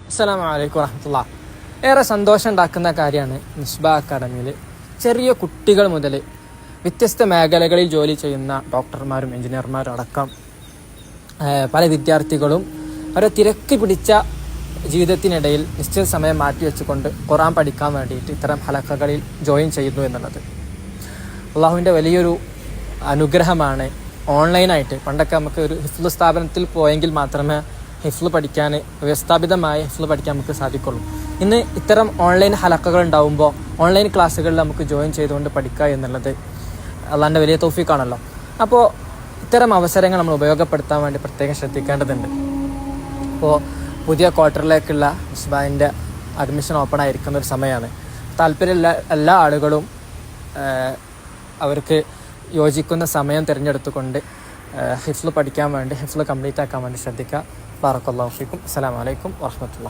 അസ്സലാമു അലൈക്കും വറഹ്മത്തുള്ളാഹി. ഏറെ സന്തോഷം ഉണ്ടാക്കുന്ന കാര്യമാണ് മിസ്ബാ അക്കാഡമിയിൽ ചെറിയ കുട്ടികൾ മുതൽ വ്യത്യസ്ത മേഖലകളിൽ ജോലി ചെയ്യുന്ന ഡോക്ടർമാരും എഞ്ചിനീയർമാരും അടക്കം പല വിദ്യാർത്ഥികളും അവരെ തിരക്ക് പിടിച്ച ജീവിതത്തിനിടയിൽ നിശ്ചിത സമയം മാറ്റിവെച്ചുകൊണ്ട് ഖുർആൻ പഠിക്കാൻ വേണ്ടിയിട്ട് ഇത്തരം ഹലക്കകളിൽ ജോയിൻ ചെയ്യുന്നു എന്നുള്ളത് അള്ളാഹുവിൻ്റെ വലിയൊരു അനുഗ്രഹമാണ്. ഓൺലൈനായിട്ട് പണ്ടൊക്കെ നമുക്ക് ഒരു ഹിഫ്ള് സ്ഥാപനത്തിൽ പോയെങ്കിൽ മാത്രമേ ഹിഫ്ള് പഠിക്കാൻ വ്യവസ്ഥാപിതമായ ഹിഫ്ള് പഠിക്കാൻ നമുക്ക് സാധിക്കുള്ളൂ. ഇന്ന് ഇത്തരം ഓൺലൈൻ ഹലക്കകൾ ഉണ്ടാവുമ്പോൾ ഓൺലൈൻ ക്ലാസ്സുകളിൽ നമുക്ക് ജോയിൻ ചെയ്തുകൊണ്ട് പഠിക്കുക എന്നുള്ളത് അള്ളാഹിൻ്റെ വലിയ തൗഫീഖാണല്ലോ. അപ്പോൾ ഇത്തരം അവസരങ്ങൾ നമ്മൾ ഉപയോഗപ്പെടുത്താൻ വേണ്ടി പ്രത്യേകം ശ്രദ്ധിക്കേണ്ടതുണ്ട്. ഇപ്പോൾ പുതിയ ക്വാർട്ടറിലേക്കുള്ള മിസ്ബാഹിൻ്റെ അഡ്മിഷൻ ഓപ്പൺ ആയിരിക്കുന്ന ഒരു സമയമാണ്. താല്പര്യമുള്ള എല്ലാ ആളുകളും അവർക്ക് യോജിക്കുന്ന സമയം തിരഞ്ഞെടുത്തുകൊണ്ട് ഹിഫ്ള് പഠിക്കാൻ വേണ്ടി ഹിഫ്ള് കംപ്ലീറ്റ് ആക്കാൻ വേണ്ടി ശ്രദ്ധിക്കുക. ബാറക്കല്ലാഹു ഫീക്കും. അസ്സലാമു അലൈക്കും വറഹ്മത്തുള്ളാഹി.